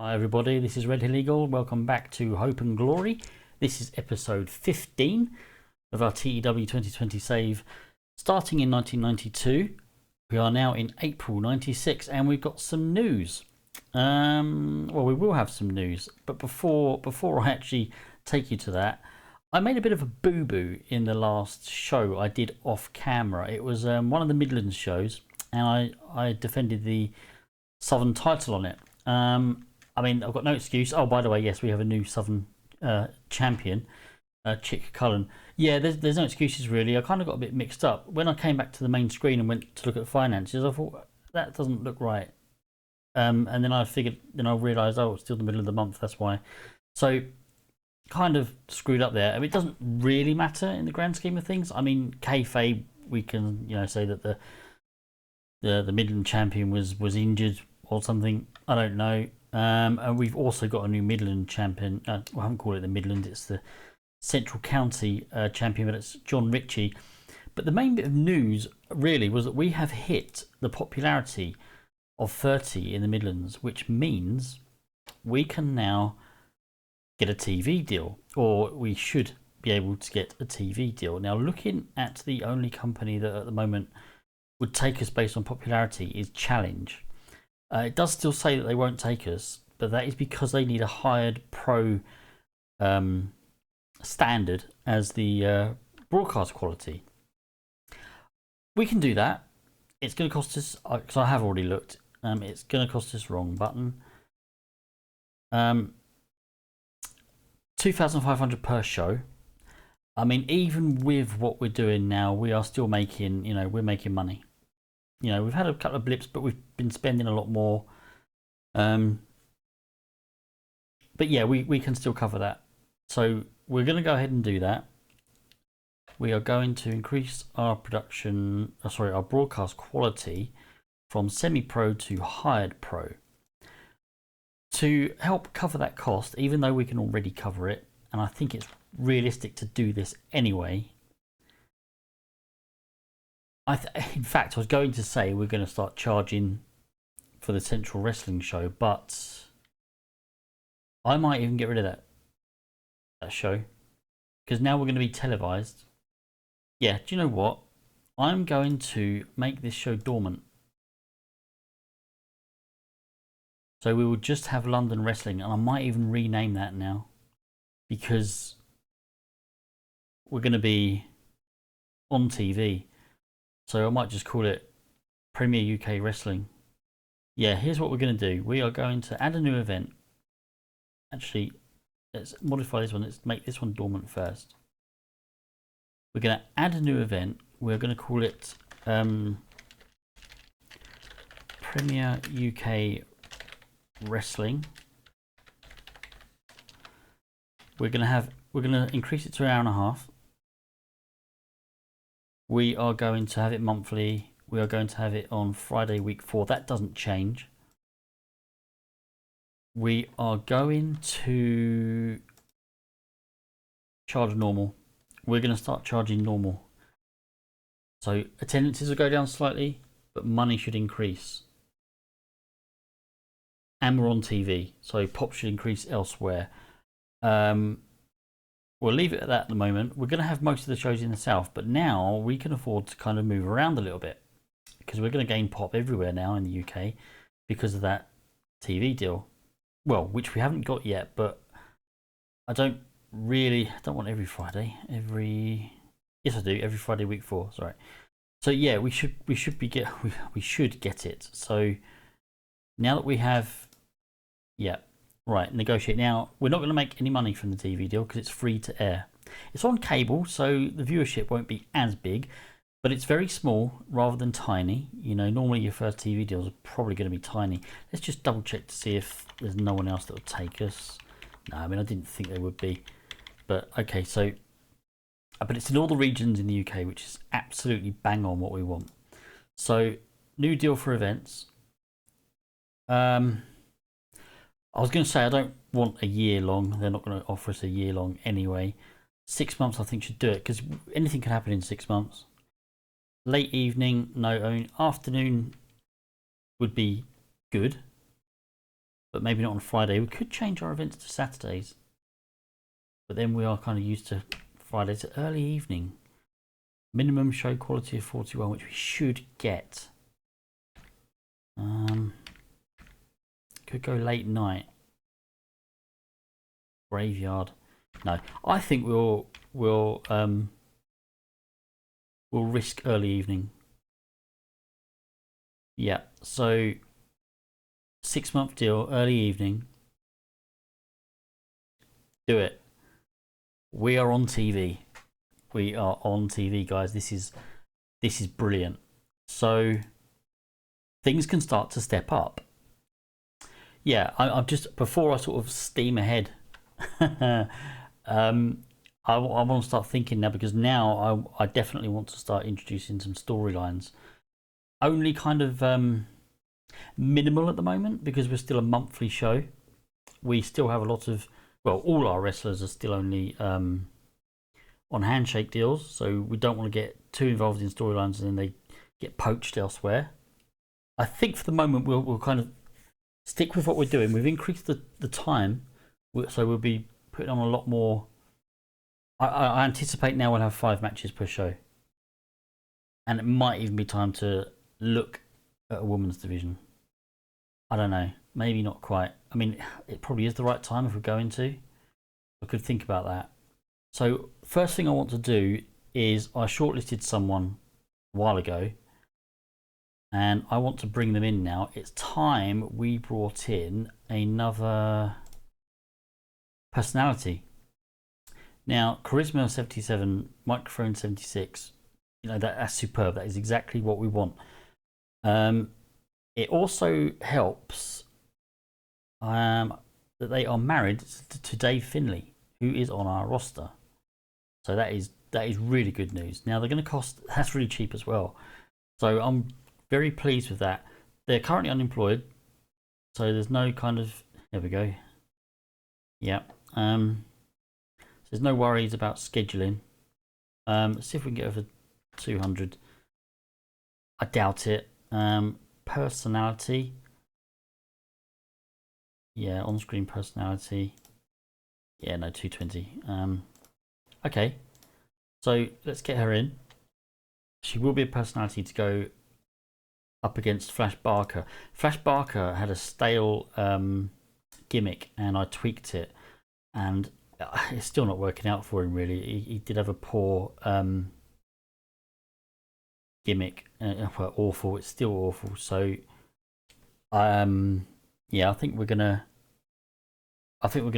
Hi everybody, this is Red Hill Eagle. Welcome back to Hope and Glory. This is episode 15 of our TEW 2020 save starting in 1992. We are now in April 96 and we've got some news. Well, we will have some news, but before I actually take you to that, I made a bit of a boo-boo in the last show I did off camera. It was one of the Midlands shows and I defended the Southern title on it. I mean, I've got no excuse. Oh, by the way, yes, we have a new Southern champion, Chick Cullen. Yeah, there's no excuses really. I kind of got a bit mixed up. When I came back to the main screen and went to look at finances, I thought, that doesn't look right. And then I realised, oh, it's still the middle of the month, that's why. So, kind of screwed up there. I mean, it doesn't really matter in the grand scheme of things. I mean, kayfabe, we can, say that the Midland champion was injured or something. I don't know. And we've also got a new Midland champion. I haven't called it the Midland, it's the Central County champion, but it's John Ritchie. But the main bit of news really was that we have hit the popularity of 30 in the Midlands, which means we can now get a TV deal, or we should be able to get a TV deal. Now, looking at the only company that at the moment would take us based on popularity is Challenge. It does still say that they won't take us, but that is because they need a hired pro standard as the broadcast quality. We can do that. It's going to cost us, because I have already looked, it's going to cost us, wrong button, 2,500 per show. I mean, even with what we're doing now, we are still making, we're making money. We've had a couple of blips, but we've been spending a lot more. But yeah, we can still cover that. So we're going to go ahead and do that. We are going to increase our production, our broadcast quality from semi-pro to hired pro. To help cover that cost, even though we can already cover it, and I think it's realistic to do this anyway, in fact, I was going to say we're going to start charging for the Central Wrestling show, but I might even get rid of that show, because now we're going to be televised. Yeah, do you know what? I'm going to make this show dormant. So we will just have London Wrestling, and I might even rename that now, because we're going to be on TV. So I might just call it Premier UK Wrestling. Yeah, here's what we're going to do. We are going to add a new event. Actually, let's modify this one. Let's make this one dormant first. We're going to add a new event. We're going to call it Premier UK Wrestling. We're going to increase it to an hour and a half. We are going to have it monthly. We are going to have it on Friday, week 4. That doesn't change. We are going to charge normal. We're going to start charging normal. So attendances will go down slightly, but money should increase. And we're on TV, so pop should increase elsewhere. We'll leave it at that at the moment. We're going to have most of the shows in the south, but now we can afford to kind of move around a little bit, because we're going to gain pop everywhere now in the UK because of that TV deal. Well, which we haven't got yet, but I don't want every Friday. Yes, I do. Every Friday, week 4. Sorry. So yeah, we should get it. So now that we have, yeah. Right, negotiate. Now, we're not going to make any money from the TV deal because it's free to air. It's on cable, so the viewership won't be as big, but it's very small rather than tiny. Normally your first TV deals are probably going to be tiny. Let's just double check to see if there's no one else that will take us. No, I mean, I didn't think there would be. But, okay, so, but it's in all the regions in the UK, which is absolutely bang on what we want. So, new deal for events. I was going to say I don't want a year long. They're not going to offer us a year long anyway. 6 months I think should do it, because anything can happen in 6 months. Late evening, no. I mean, afternoon would be good. but maybe not on Friday. We could change our events to Saturdays, but then we are kind of used to Fridays. Early evening, minimum show quality of 41, which we should get. Could go late night, graveyard. No, I think we'll risk early evening. Yeah, so 6-month deal, early evening. Do it. We are on TV. We are on TV, guys. This is brilliant. So things can start to step up. Yeah, I'm just, before I sort of steam ahead, I want to start thinking now, because now I definitely want to start introducing some storylines. Only kind of minimal at the moment, because we're still a monthly show. We still have a lot of, well, all our wrestlers are still only on handshake deals, so we don't want to get too involved in storylines and then they get poached elsewhere. I think for the moment we'll kind of stick with what we're doing. We've increased the time, so we'll be putting on a lot more. I anticipate now we'll have 5 matches per show, and it might even be time to look at a women's division. I don't know, maybe not quite. I mean, it probably is the right time if we're going to. I could think about that. So first thing I want to do is, I shortlisted someone a while ago, and I want to bring them in now. It's time we brought in another personality. Now, Charisma 77, Microphone 76, you know, that's superb. That is exactly what we want. It also helps that they are married to Dave Finlay, who is on our roster. So that is really good news. Now they're going to cost, that's really cheap as well. So I'm very pleased with that. They're currently unemployed, so there's no kind of, there we go. Yeah. So there's no worries about scheduling. Let's see if we can get over 200. I doubt it. Personality. Yeah, on-screen personality. Yeah, no, 220. Okay, so let's get her in. She will be a personality to go up against Flash Barker. Flash Barker had a stale gimmick, and I tweaked it, and it's still not working out for him, really. He did have a poor gimmick. Well, awful. It's still awful. So, yeah, I think we're gonna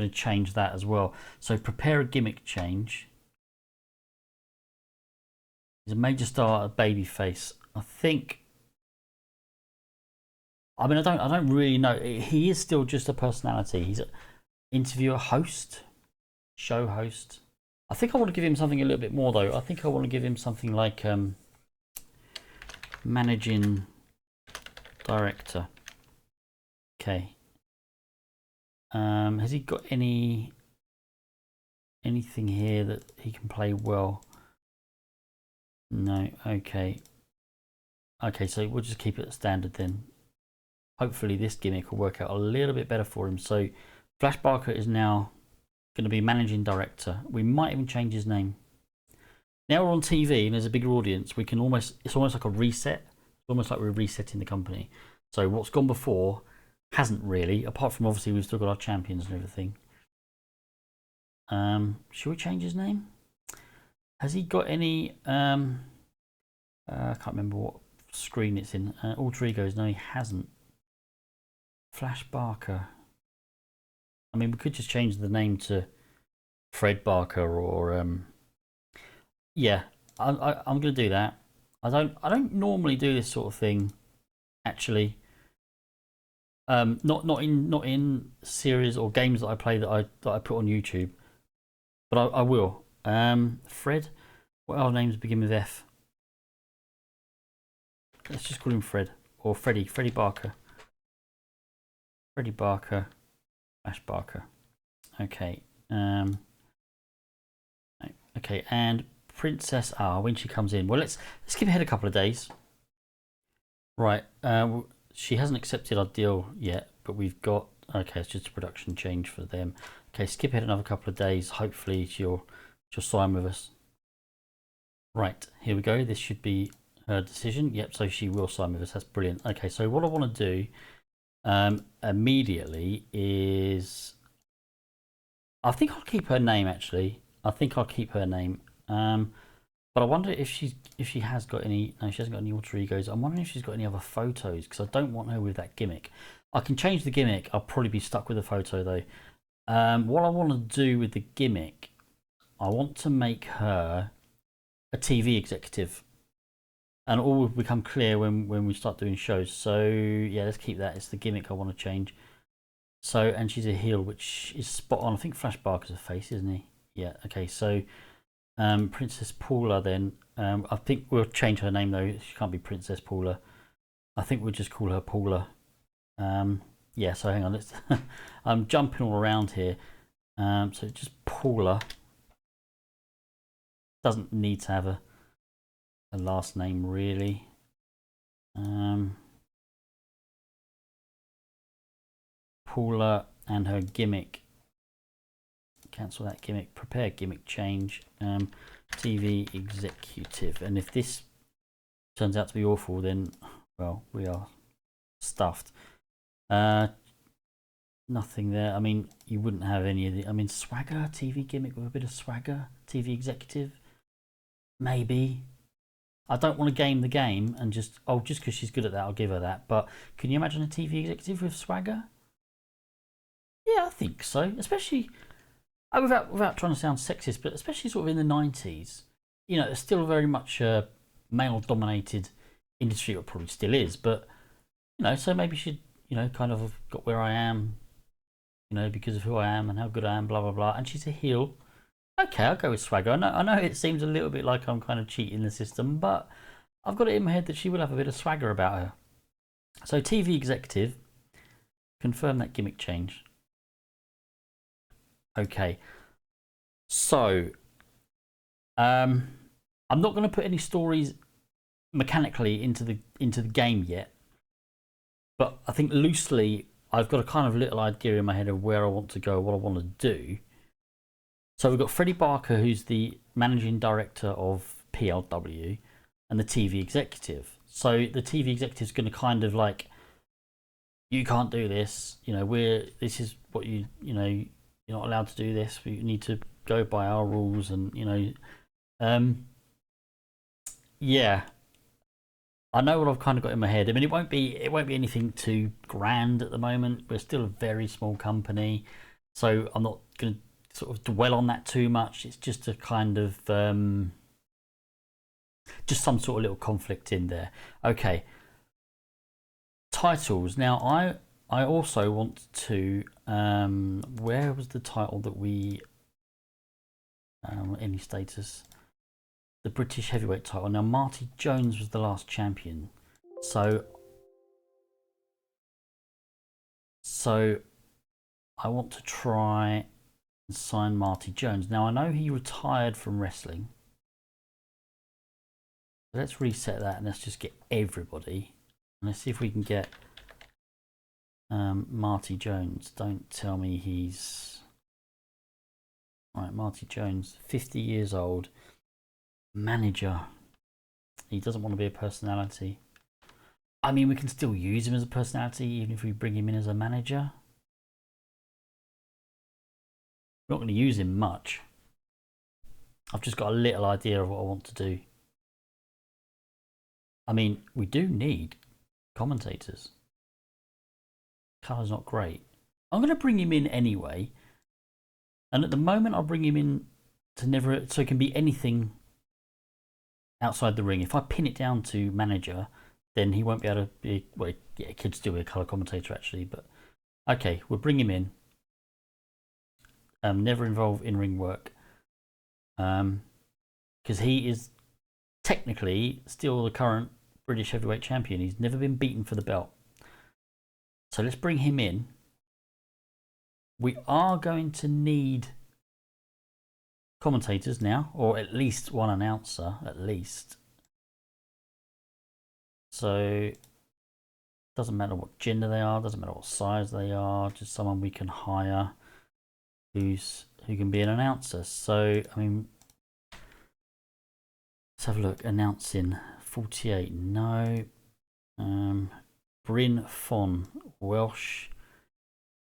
change that as well. So prepare a gimmick change. He's a major star, a babyface. I think. I mean, I don't really know. He is still just a personality. He's an interviewer, host, show host. I think I want to give him something a little bit more, though. I think I want to give him something like managing director. Okay. Has he got anything here that he can play well? No. Okay. Okay, so we'll just keep it standard then. Hopefully this gimmick will work out a little bit better for him. So Flash Barker is now going to be managing director. We might even change his name. Now we're on TV and there's a bigger audience. We can it's almost like a reset. It's almost like we're resetting the company. So what's gone before hasn't really, apart from obviously we've still got our champions and everything. Should we change his name? Has he got any I can't remember what screen it's in. Alter Egos? No, he hasn't. Flash Barker. I mean, we could just change the name to Fred Barker, or yeah, I'm going to do that. I don't normally do this sort of thing, actually. Not in series or games that I play that I put on YouTube, but I will. Fred. What other names begin with F? Let's just call him Fred, or Freddie Barker. Freddie Barker, Flash Barker. Okay. Okay, and Princess R, when she comes in. Well, let's skip ahead a couple of days. Right. She hasn't accepted our deal yet, but we've got Okay, it's just a production change for them. Okay, skip ahead another couple of days. Hopefully she'll sign with us. Right, here we go. This should be her decision. Yep, so she will sign with us. That's brilliant. Okay, so what I want to do immediately is, I think I'll keep her name actually. I think I'll keep her name. But I wonder if she has got any. No, she hasn't got any alter egos. I'm wondering if she's got any other photos, because I don't want her with that gimmick. I can change the gimmick. I'll probably be stuck with the photo though. What I want to do with the gimmick, I want to make her a TV executive, and all will become clear when we start doing shows. So yeah, let's keep that. It's the gimmick I want to change. So, and she's a heel, which is spot on. I think Flash Barker's a face, isn't he? Yeah. Okay. So, Princess Paula. Then, I think we'll change her name though. She can't be Princess Paula. I think we'll just call her Paula. Yeah. So hang on. Let's. I'm jumping all around here. So just Paula. Doesn't need to have a last name really. Paula and her gimmick. Cancel that gimmick. Prepare gimmick change. TV executive. And if this turns out to be awful, then well, we are stuffed. Nothing there. I mean, you wouldn't have any of the. I mean, swagger TV gimmick with a bit of swagger. TV executive. Maybe. I don't want to game the game and just because she's good at that, I'll give her that. But can you imagine a TV executive with swagger? Yeah, I think so. Especially without trying to sound sexist, but especially sort of in the 90s. You know, it's still very much a male-dominated industry, or probably still is. But you know, so maybe she'd kind of have got where I am, because of who I am and how good I am, blah blah blah. And she's a heel. Okay, I'll go with swagger. I know it seems a little bit like I'm kind of cheating the system, but I've got it in my head that she will have a bit of swagger about her. So TV executive, confirm that gimmick change. Okay, so I'm not going to put any stories mechanically into the game yet, but I think loosely I've got a kind of little idea in my head of where I want to go, what I want to do. So we've got Freddie Barker, who's the managing director of PLW, and the TV executive. So the TV executive is going to kind of like, you can't do this. This is what you're not allowed to do this. We need to go by our rules, and yeah. I know what I've kind of got in my head. I mean, it won't be anything too grand at the moment. We're still a very small company, so I'm not going to sort of dwell on that too much. It's just a kind of just some sort of little conflict in there. Okay, titles. Now I also want to where was the title that we any status, the British heavyweight title. Now Marty Jones was the last champion, so I want to try sign Marty Jones. Now I know he retired from wrestling. Let's reset that and let's just get everybody. And let's see if we can get Marty Jones. Don't tell me he's right. Marty Jones, 50 years old, manager. He doesn't want to be a personality. I mean, we can still use him as a personality even if we bring him in as a manager. Not going to use him much. I've just got a little idea of what I want to do. I mean, we do need commentators. Colour's not great. I'm going to bring him in anyway. And at the moment, I'll bring him in to so it can be anything outside the ring. If I pin it down to manager, then he won't be able to be. Well, yeah, he could still be a colour commentator actually. But okay, we'll bring him in. Never involve in-ring work, because he is technically still the current British heavyweight champion. He's never been beaten for the belt. So let's bring him in. We are going to need commentators now, or at least one announcer, at least. So Doesn't matter what gender they are, doesn't matter what size they are, just someone we can hire who can be an announcer. So I mean, let's have a look. Announcing 48, no. Bryn Fon, Welsh,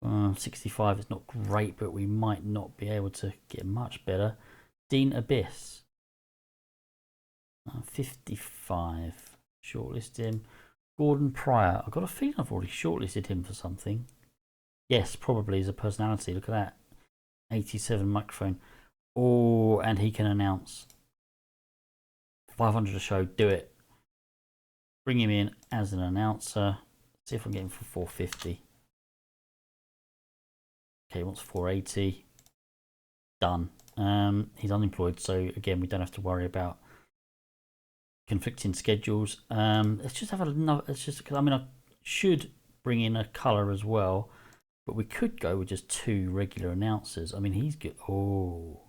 65 is not great, but we might not be able to get much better. Dean Abyss, 55, shortlist him. Gordon Pryor, I've got a feeling I've already shortlisted him for something. Yes, probably as a personality. Look at that, 87 microphone. Oh, and he can announce. 500 a show, do it. Bring him in as an announcer. See if I can get him for 450. Okay, he wants 480. Done. He's unemployed, so again, we don't have to worry about conflicting schedules. Let's just have another. Let's just, because I mean, I should bring in a color as well, but we could go with just 2 regular announcers. I mean, he's good. Oh,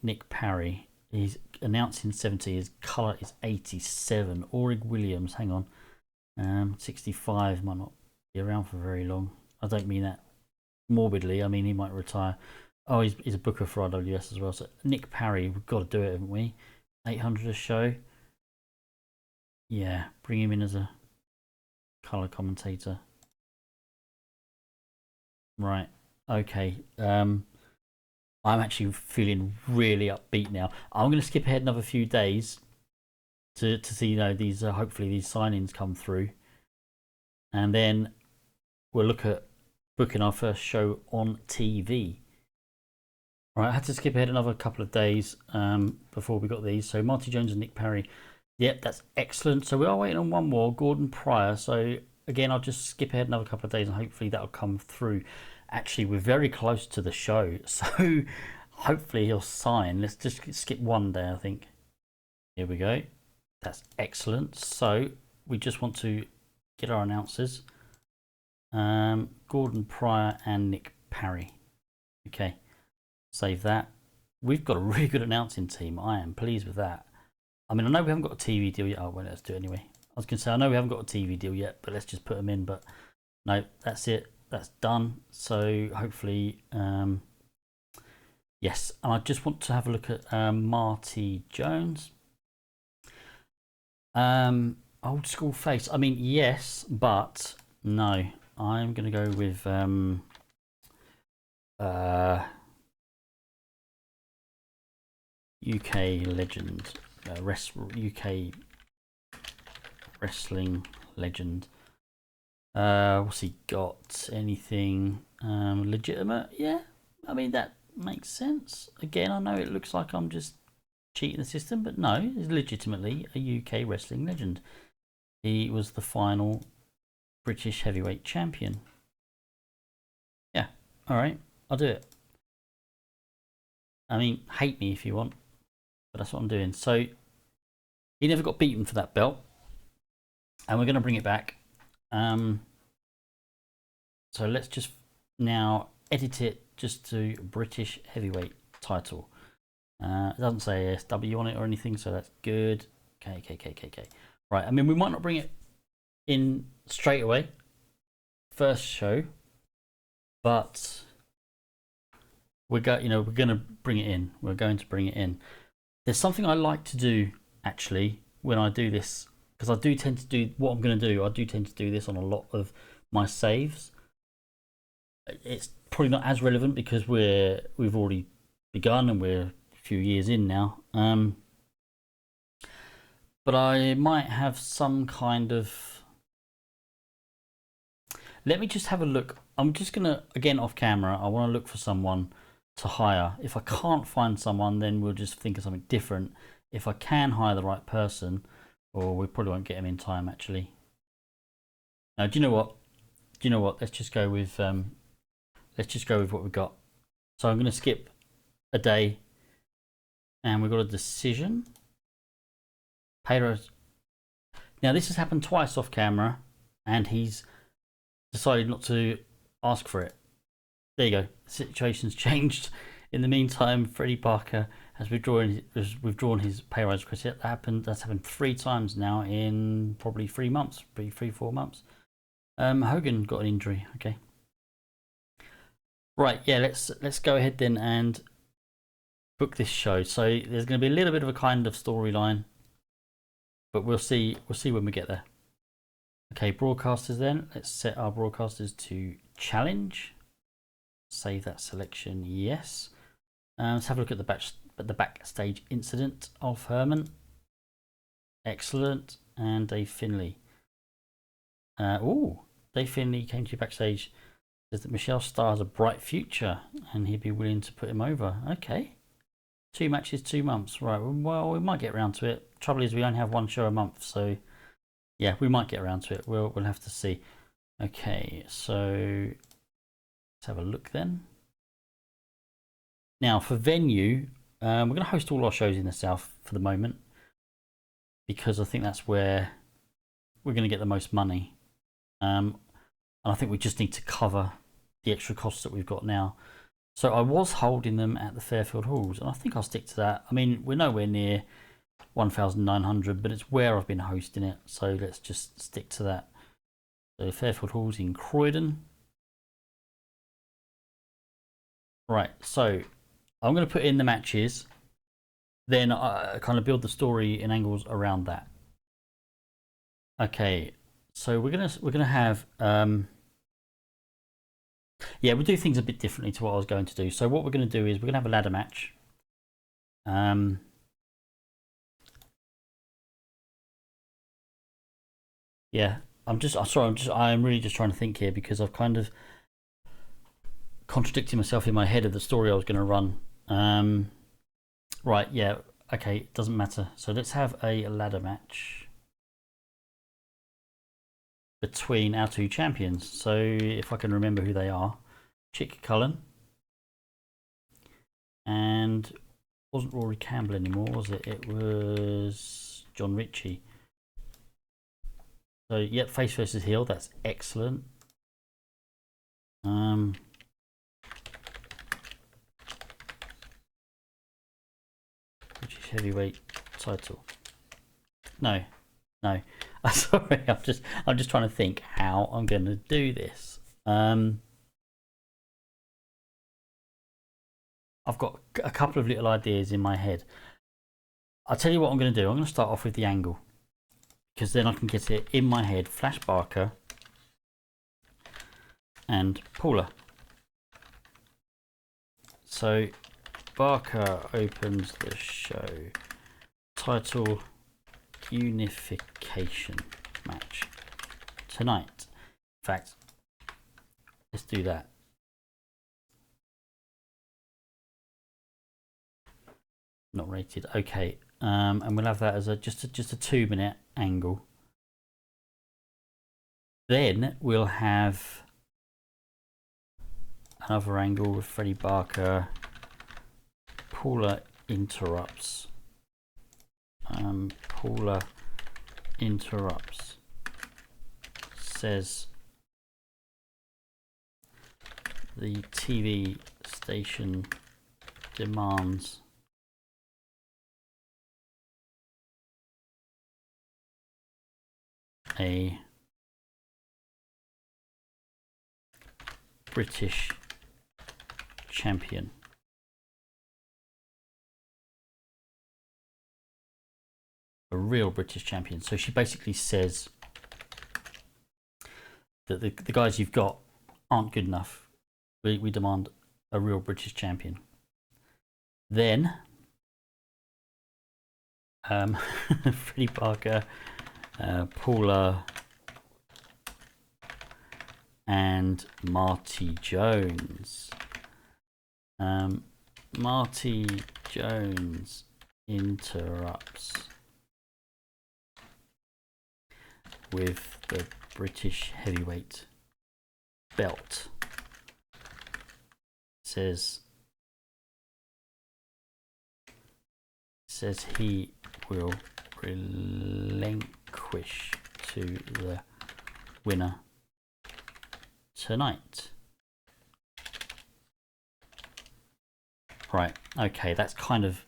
Nick Parry. He's announcing 70. His color is 87. Aurig Williams. Hang on. 65 might not be around for very long. I don't mean that morbidly. I mean, he might retire. Oh, he's a booker for RWS as well. So Nick Parry, we've got to do it, haven't we? 800 a show. Yeah, bring him in as a color commentator. Right. Okay. I'm actually feeling really upbeat now. I'm going to skip ahead another few days to see, you know, these hopefully these signings come through, and then we'll look at booking our first show on TV. Right, I had to skip ahead another couple of days before we got these. So Marty Jones and Nick Parry. Yep, that's excellent. So we are waiting on one more, Gordon Pryor. So again, I'll just skip ahead another couple of days and hopefully that'll come through. Actually, we're very close to the show, so hopefully he'll sign. Let's just skip one day, I think. Here we go. That's excellent. So we just want to get our announcers. Gordon Pryor and Nick Parry. Okay, save that. We've got a really good announcing team. I am pleased with that. I mean, I know we haven't got a TV deal yet. Oh, well, let's do it anyway. I was going to say, I know we haven't got a TV deal yet, but let's just put them in. But no, that's it. That's done. So hopefully, yes. And I just want to have a look at Marty Jones. Old school face. I mean, yes, but no. I'm going to go with UK legend, UK wrestling legend. What's he got? Anything legitimate? Yeah, I mean, that makes sense. Again, I know it looks like I'm just cheating the system, but no, he's legitimately a UK wrestling legend. He was the final British heavyweight champion. Yeah, all right, I'll do it. I mean, hate me if you want, but that's what I'm doing. So he never got beaten for that belt, and we're going to bring it back. So let's just now edit it just to British heavyweight title. It doesn't say ASW on it or anything, so that's good. Okay. Right, I mean, we might not bring it in straight away, first show, but we're going to bring it in. We're going to bring it in. There's something I like to do actually when I do this, because I do tend to do what I'm going to do. I do tend to do this on a lot of my saves. It's probably not as relevant because we've already begun and we're a few years in now. But I might have some kind of. Let me just have a look. I'm just gonna, again off camera, I want to look for someone to hire. If I can't find someone, then we'll just think of something different. If I can hire the right person, or we probably won't get him in time actually. Now, do you know what? Let's just go with what we've got. So I'm going to skip a day, and we've got a decision. Pedro. Now this has happened twice off camera, and he's decided not to ask for it. There you go. The situation's changed. In the meantime, Freddie Parker has withdrawn his pay rise request. That's happened 3 times now in probably 3 months, 4 months. Hogan got an injury. Okay. Right, yeah, let's go ahead then and book this show. So there's going to be a little bit of a kind of storyline, but we'll see when we get there. Okay, broadcasters then. Let's set our broadcasters to challenge. Save that selection, yes. Let's have a look at the backstage incident of Herman. Excellent. And Dave Finlay. Dave Finlay came to you backstage. Says that Michelle Starr has a bright future and he'd be willing to put him over. Okay. 2 matches, 2 months. Right, well, we might get around to it. Trouble is we only have 1 show a month, so yeah, we might get around to it. We'll have to see. Okay, so let's have a look then. Now for venue, we're going to host all our shows in the South for the moment because I think that's where we're going to get the most money. And I think we just need to cover the extra costs that we've got now. So I was holding them at the Fairfield Halls, and I think I'll stick to that. I mean, we're nowhere near 1,900, but it's where I've been hosting it, so let's just stick to that. So Fairfield Halls in Croydon. Right, so I'm going to put in the matches, then I kind of build the story and angles around that. Okay, so we're gonna have yeah, we'll do things a bit differently to what I was going to do. So what we're going to do is we're going to have a ladder match. Yeah, I'm really just trying to think here because I've kind of contradicted myself in my head of the story I was going to run. Right, yeah, okay, it doesn't matter. So let's have a ladder match between our 2 champions. So if I can remember who they are, Chick Cullen and wasn't Rory Campbell anymore, was it? It was John Ritchie. So yep, face versus heel. That's excellent. British heavyweight title. No. Sorry, I'm just trying to think how I'm going to do this. I've got a couple of little ideas in my head. I'll tell you what I'm going to do. I'm going to start off with the angle because then I can get it in my head. Flash Barker and Paula. So Barker opens the show. Title unification match tonight. In fact, let's do that. Not rated. Okay, and we'll have that as just a 2-minute angle. Then we'll have another angle with Freddie Barker. Paula interrupts. Paula interrupts. Says the TV station demands a British champion. A real British champion. So she basically says that the guys you've got aren't good enough. We demand a real British champion. Then Freddie Barker, Paula and Marty Jones. Marty Jones interrupts with the British heavyweight belt. Says he will relinquish to the winner tonight. Right, okay, that's kind of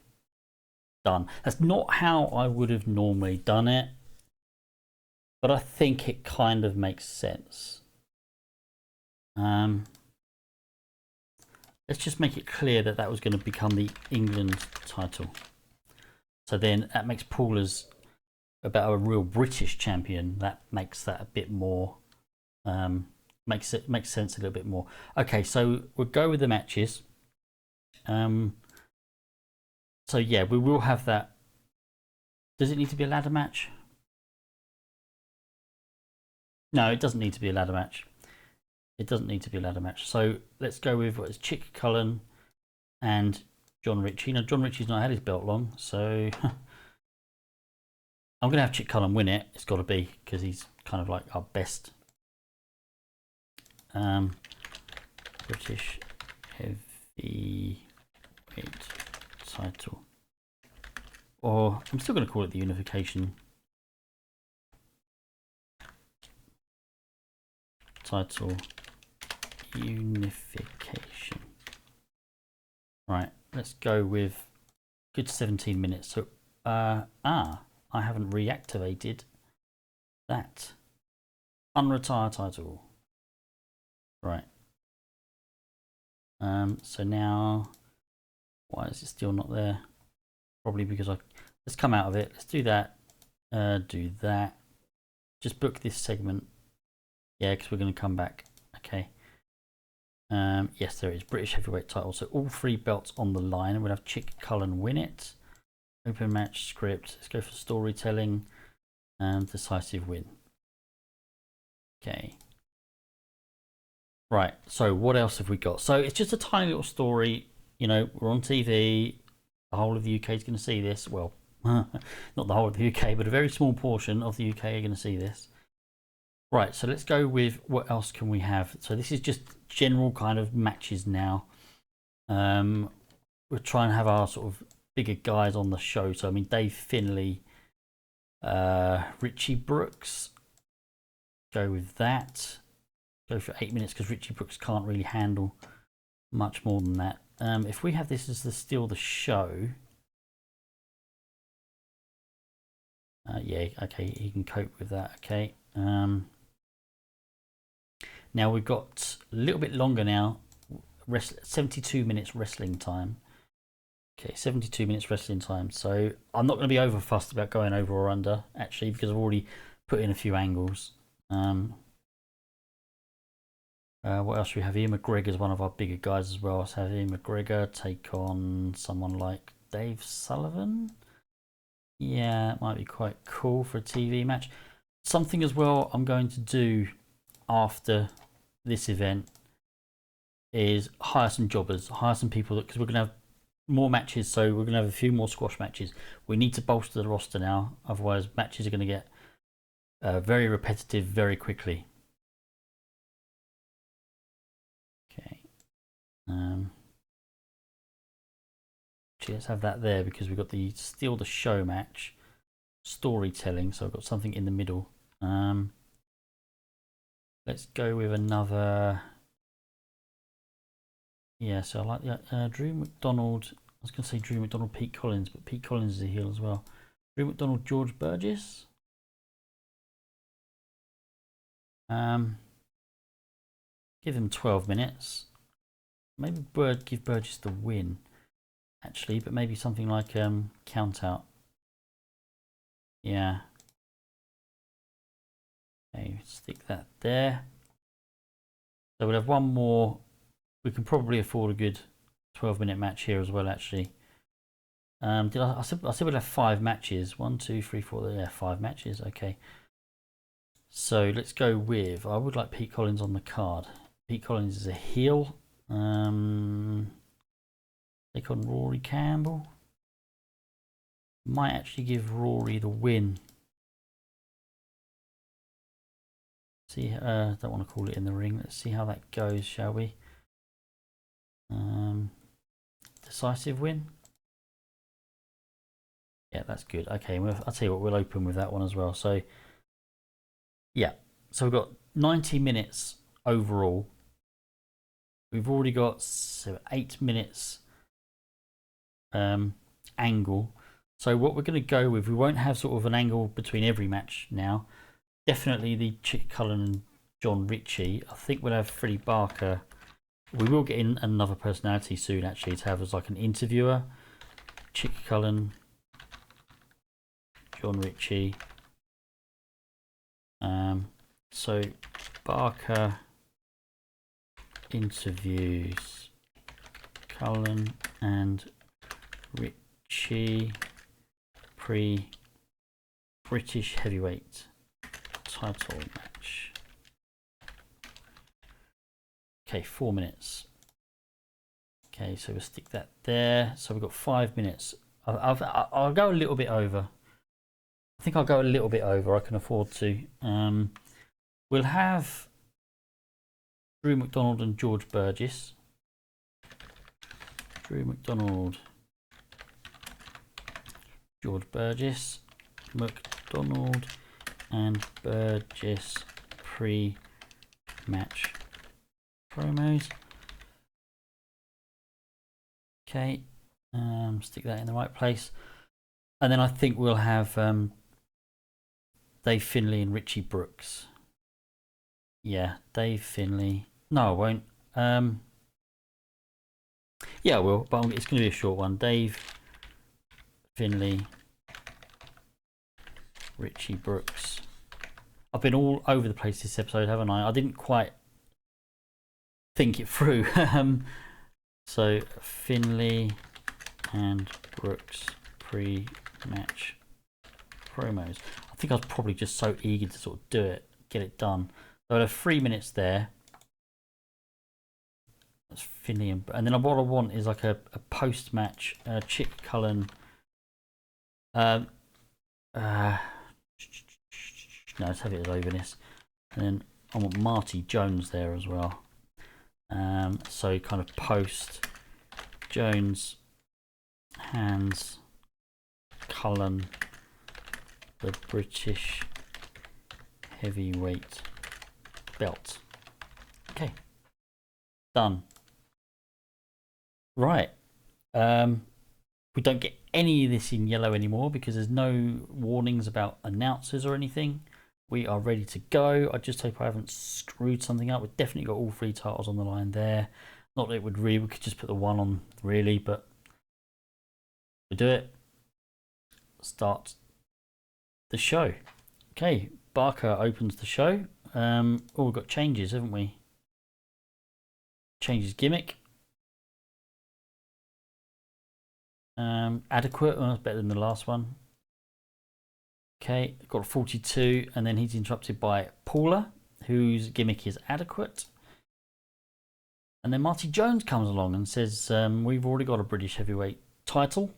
done. That's not how I would have normally done it, but I think it kind of makes sense. Let's just make it clear that that was going to become the England title. So then that makes Paul as about a real British champion. That makes that a bit more, makes sense a little bit more. Okay, so we'll go with the matches. So yeah, we will have that. Does it need to be a ladder match? No, it doesn't need to be a ladder match. It doesn't need to be a ladder match. So let's go with what is Chick Cullen and John Ritchie. Now, John Ritchie's not had his belt long, so I'm going to have Chick Cullen win it. It's got to be, because he's kind of like our best British heavyweight title. Or I'm still going to call it the unification title. Unification. Right, let's go with good 17 minutes. So I haven't reactivated that unretire title. Right. So now, why is it still not there? Probably because let's come out of it. Let's do that. Do that. Just book this segment. Yeah, because we're going to come back. Okay. Yes, there is British heavyweight title. So all 3 belts on the line. We'll have Chick Cullen win it. Open match script. Let's go for storytelling and decisive win. Okay. Right. So what else have we got? So it's just a tiny little story. You know, we're on TV. The whole of the UK is going to see this. Well, not the whole of the UK, but a very small portion of the UK are going to see this. Right, so let's go with what else can we have. So this is just general kind of matches now. We'll try and have our sort of bigger guys on the show. So I mean, Dave Finlay, Richie Brooks. Go with that. Go for 8 minutes because Richie Brooks can't really handle much more than that. If we have this as still the show, yeah, okay, he can cope with that. Okay. Now we've got a little bit longer now. 72 minutes wrestling time. Okay, 72 minutes wrestling time. So I'm not going to be over fussed about going over or under, actually, because I've already put in a few angles. What else do we have? Ian McGregor's one of our bigger guys as well. Let's have Ian McGregor take on someone like Dave Sullivan. Yeah, it might be quite cool for a TV match. Something as well I'm going to do after this event is hire some jobbers, hire some people, because we're going to have more matches. So we're going to have a few more squash matches. We need to bolster the roster now, otherwise matches are going to get very repetitive very quickly. Okay. Let's have that there because we've got the steal the show match, storytelling. So I've got something in the middle. Let's go with another. Yeah, so I like Drew McDonald. I was going to say Drew McDonald, Pete Collins, but Pete Collins is a heel as well. Drew McDonald, George Burgess. Give him 12 minutes. Maybe give Burgess the win, actually, but maybe something like count out. Yeah. Okay, stick that there. So we'll have one more. We can probably afford a good 12-minute match here as well, actually. I said we'll have 5 matches. 1, 2, 3, 4. Yeah, 5 matches. Okay. So let's go with. I would like Pete Collins on the card. Pete Collins is a heel. Take on Rory Campbell. Might actually give Rory the win. See, don't want to call it in the ring. Let's see how that goes, shall we? Decisive win. Yeah, that's good. Okay, I'll tell you what, we'll open with that one as well. So, yeah, so we've got 90 minutes overall. We've already got 8 minutes angle. So what we're going to go with, we won't have sort of an angle between every match now. Definitely the Chick Cullen and John Ritchie. I think we'll have Freddie Barker. We will get in another personality soon, actually, to have as like an interviewer. Chick Cullen, John Ritchie. So Barker interviews Cullen and Ritchie pre-British heavyweight title match. Okay, 4 minutes. Okay, so we'll stick that there. So we've got 5 minutes. I'll go a little bit over. I think I'll go a little bit over. I can afford to. We'll have Drew McDonald and George Burgess. Drew McDonald, George Burgess, McDonald and Burgess pre-match promos. Okay, stick that in the right place. And then I think we'll have Dave Finlay and Richie Brooks. Yeah, Dave Finlay. No, I won't. Yeah, I will, but it's going to be a short one. Dave Finlay, Richie Brooks. I've been all over the place this episode, haven't I? I didn't quite think it through. So Finlay and Brooks pre-match promos. I think I was probably just so eager to sort of do it, get it done. So I have 3 minutes there. That's Finlay and then what I want is like a post-match Chick Cullen. No, let's have it as overness. And then I want Marty Jones there as well. So kind of post Jones hands Cullen the British heavyweight belt. Okay, done. Right. We don't get any of this in yellow anymore because there's no warnings about announcers or anything. We are ready to go. I just hope I haven't screwed something up. We've definitely got all 3 titles on the line there. Not that it would really, we could just put the 1 on really, but we do it. Start the show. Okay, Barker opens the show. Oh, we've got changes, haven't we? Changes gimmick. Adequate. Oh, that's better than the last one. Okay, got a 42, and then he's interrupted by Paula, whose gimmick is adequate. And then Marty Jones comes along and says, we've already got a British heavyweight title.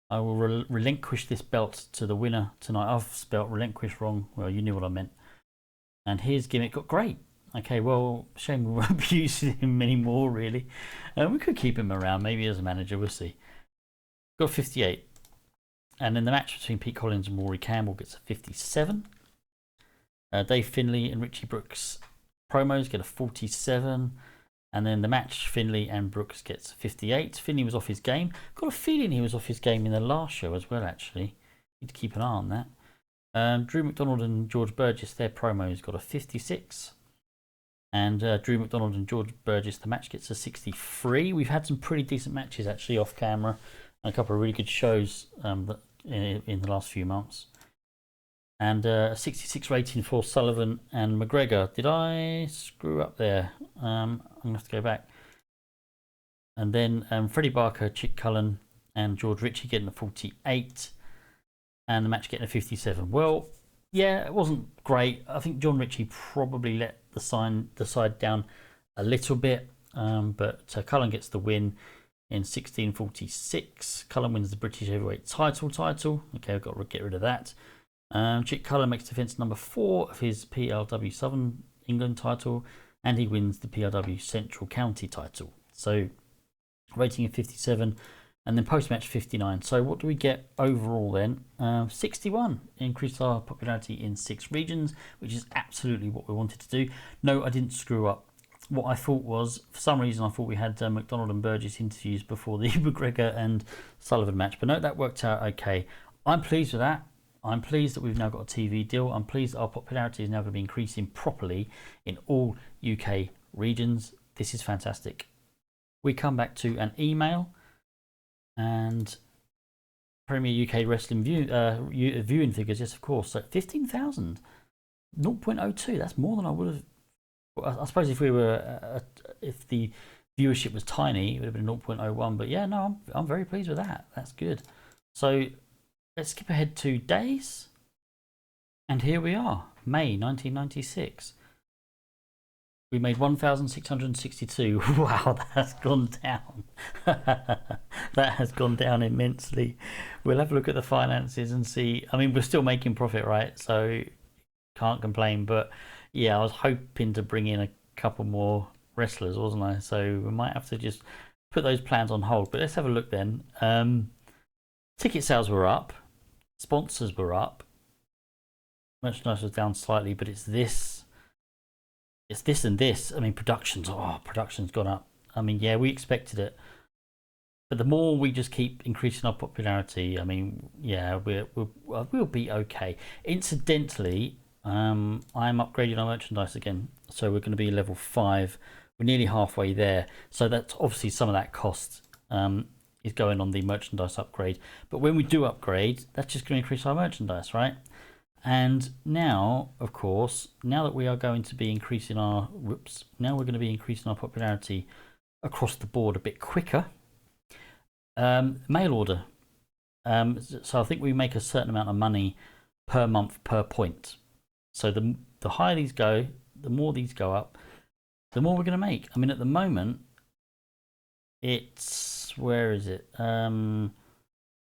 I will relinquish this belt to the winner tonight. I've spelt relinquish wrong. Well, you knew what I meant. And his gimmick got great. Okay, well, shame we won't be using him anymore, really. We could keep him around, maybe as a manager, we'll see. Got 58. And then the match between Pete Collins and Rory Campbell gets a 57. Dave Finlay and Richie Brooks promos get a 47. And then the match, Finlay and Brooks gets 58. Finlay was off his game. Got a feeling he was off his game in the last show as well, actually. Need to keep an eye on that. Drew McDonald and George Burgess, their promos got a 56. And Drew McDonald and George Burgess, the match gets a 63. We've had some pretty decent matches, actually, off camera. And a couple of really good shows in the last few months. And a 66 rating for Sullivan and McGregor. Did I screw up there? I'm going to have to go back. And then Freddie Barker, Chick Cullen and George Ritchie getting a 48. And the match getting a 57. Well, yeah, it wasn't great. I think John Ritchie probably let the side down a little bit. But Cullen gets the win in 16:46. Cullen wins the British heavyweight title. Okay, I've got to get rid of that. Chick Cullen makes defence number 4 of his PLW Southern England title, and he wins the PLW Central County title. So rating of 57, and then post-match 59. So what do we get overall then? 61. Increased our popularity in 6 regions, which is absolutely what we wanted to do. No, I didn't screw up what I thought was, for some reason, I thought we had McDonald and Burgess interviews before the McGregor and Sullivan match, but no, that worked out okay. I'm pleased with that. I'm pleased that we've now got a TV deal. I'm pleased that our popularity is now going to be increasing properly in all UK regions. This is fantastic. We come back to an email, and Premier UK Wrestling viewing figures, yes, of course. So 15,000, 0.02. That's more than I would have. I suppose if we were, if the viewership was tiny, it would have been 0.01. But yeah, no, I'm very pleased with that. That's good. So let's skip ahead 2 days, and here we are, May 1996. We made 1,662. Wow, that's gone down. That has gone down immensely. We'll have a look at the finances and see. I mean, we're still making profit, right? So can't complain. But yeah, I was hoping to bring in a couple more wrestlers, wasn't I? So we might have to just put those plans on hold. But let's have a look then. Ticket sales were up. Sponsors were up. Merchandise was down slightly, but it's this and this. I mean, production's gone up. I mean, yeah, we expected it, but the more we just keep increasing our popularity, I mean, yeah, we'll be okay. Incidentally, I'm upgrading our merchandise again, so we're going to be level 5. We're nearly halfway there, so that's obviously some of that cost is going on the merchandise upgrade. But when we do upgrade, that's just going to increase our merchandise, right? And now, of course, now that we are going to be increasing our now we're going to be increasing our popularity across the board a bit quicker. Mail order. So I think we make a certain amount of money per month per point. So the higher these go, the more these go up, the more we're going to make. I mean, at the moment, it's, where is it? Well,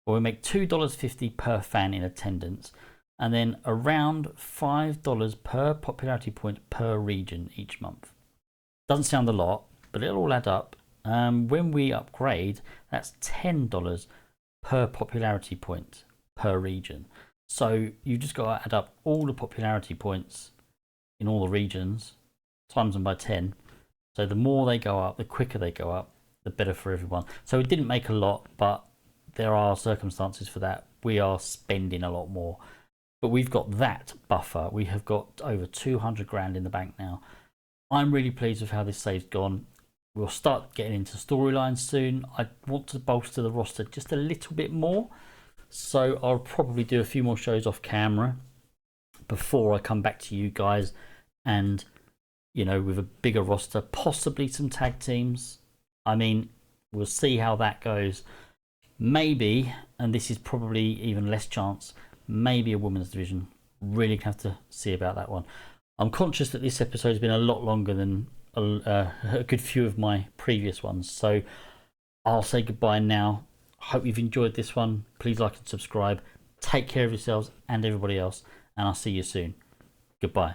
we make $2.50 per fan in attendance, and then around $5 per popularity point per region each month. Doesn't sound a lot, but it'll all add up. When we upgrade, that's $10 per popularity point per region. So you just got to add up all the popularity points in all the regions, times them by 10. So the more they go up, the quicker they go up, the better for everyone. So it didn't make a lot, but there are circumstances for that. We are spending a lot more. But we've got that buffer. We have got over 200 grand in the bank now. I'm really pleased with how this save's gone. We'll start getting into storylines soon. I want to bolster the roster just a little bit more. So I'll probably do a few more shows off camera before I come back to you guys. And, you know, with a bigger roster, possibly some tag teams. I mean, we'll see how that goes. Maybe, and this is probably even less chance, maybe a women's division. Really have to see about that one. I'm conscious that this episode has been a lot longer than a good few of my previous ones, so I'll say goodbye now. Hope you've enjoyed this one. Please like and subscribe. Take care of yourselves and everybody else, and I'll see you soon. Goodbye.